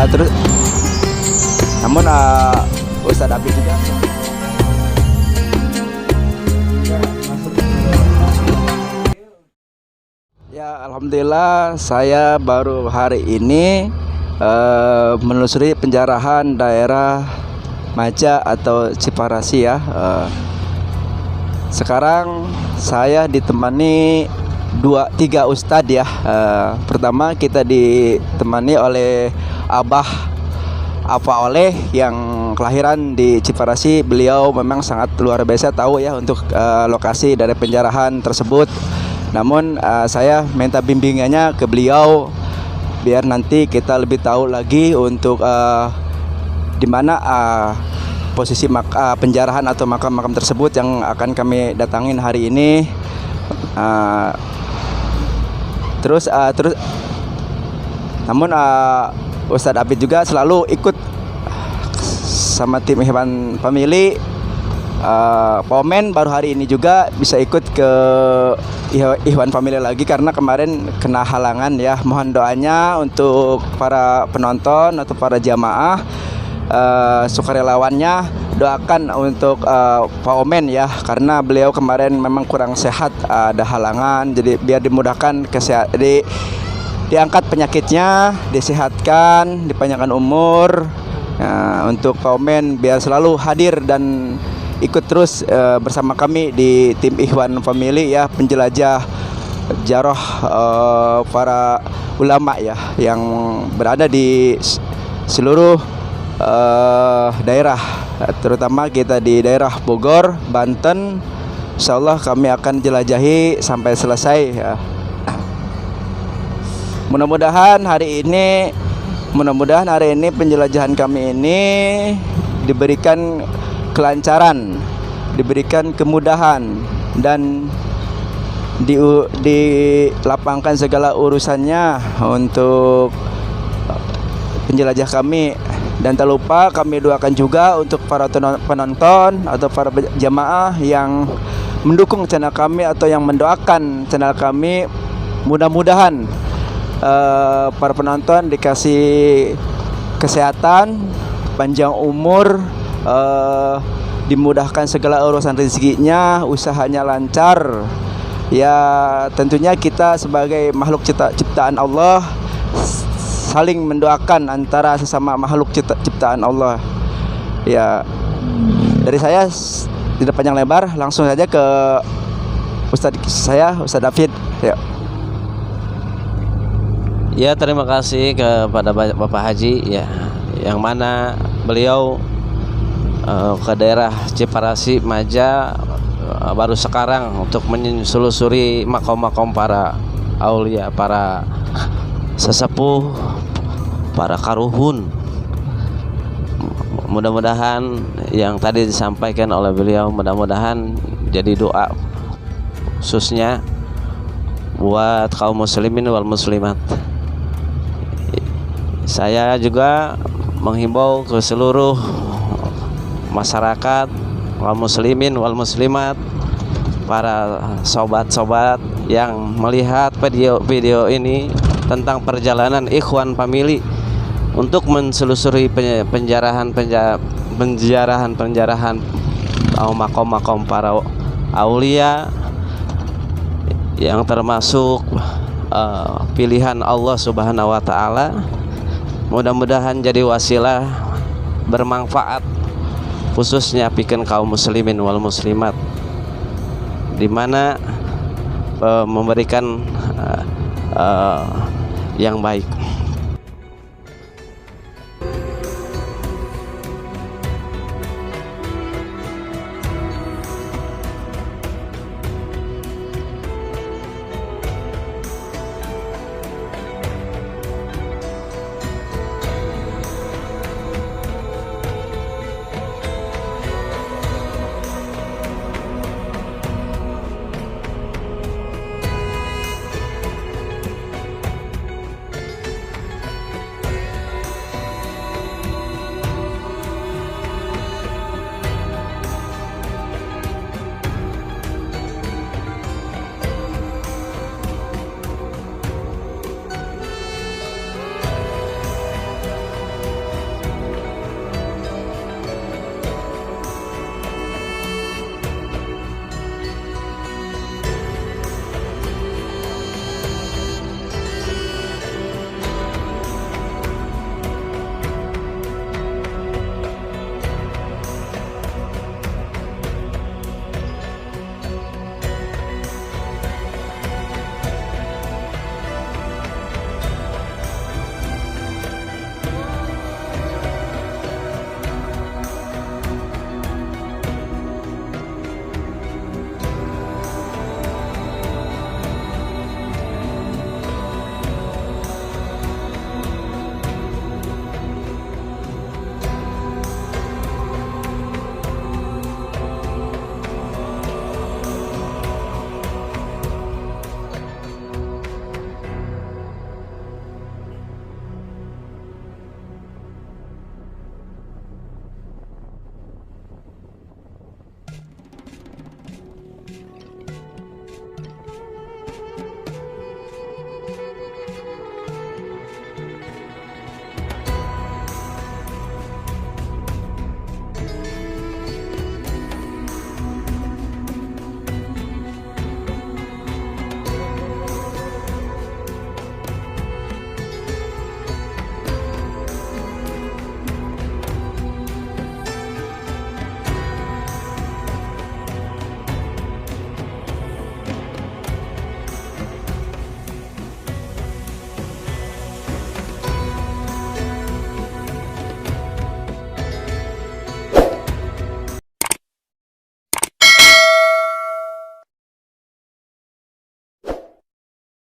Terus namun Ustadz Abid juga ya, alhamdulillah saya baru hari ini menelusuri penjarahan daerah Maja atau Ciparasi ya. Sekarang saya ditemani 2-3 ustadz ya. Pertama kita ditemani oleh Abah Apa Oleh yang kelahiran di Ciparasi. Beliau memang sangat luar biasa tahu ya untuk lokasi dari penjarahan tersebut. Namun saya minta bimbingannya ke beliau biar nanti kita lebih tahu lagi untuk di mana posisi penjarahan atau makam-makam tersebut yang akan kami datangin hari ini. Terus namun Ustadz Abid juga selalu ikut sama tim Ikhwan Family. Pomen baru hari ini juga bisa ikut ke Ikhwan Family lagi karena kemarin kena halangan ya. Mohon doanya untuk para penonton atau para jamaah, sukarelawannya, doakan untuk Pak Omen ya, karena beliau kemarin memang kurang sehat, ada halangan, jadi biar dimudahkan diangkat penyakitnya, disehatkan, dipanjangkan umur. Untuk Pak Omen biar selalu hadir dan ikut terus bersama kami di tim Ikhwan Family ya, penjelajah jarah para ulama ya yang berada di seluruh daerah, terutama kita di daerah Bogor, Banten. Insyaallah kami akan jelajahi sampai selesai ya. Mudah-mudahan hari ini penjelajahan kami ini diberikan kelancaran, diberikan kemudahan, dan dilapangkan segala urusannya untuk penjelajah kami. Dan tak lupa kami doakan juga untuk para penonton atau para jamaah yang mendukung channel kami atau yang mendoakan channel kami. Mudah-mudahan para penonton dikasih kesehatan, panjang umur, dimudahkan segala urusan rezekinya, usahanya lancar. Ya tentunya kita sebagai makhluk ciptaan Allah saling mendoakan antara sesama makhluk ciptaan Allah. Ya, dari saya tidak panjang lebar, langsung saja ke Ustadz David. Ya, terima kasih kepada Bapak Haji ya, yang mana beliau ke daerah Ciparasi Maja baru sekarang untuk menyelusuri makom-makom para aulia, para sesepuh, para karuhun. Mudah-mudahan yang tadi disampaikan oleh beliau, mudah-mudahan jadi doa khususnya buat kaum muslimin wal muslimat. Saya juga menghimbau ke seluruh masyarakat wal muslimin wal muslimat, para sobat-sobat yang melihat video ini tentang perjalanan Ikhwan Family untuk menselusuri penjarahan atau makom-makom para aulia yang termasuk pilihan Allah Subhanahu wa taala. Mudah-mudahan jadi wasilah bermanfaat khususnya pikeun kaum muslimin wal muslimat, di mana memberikan yang baik.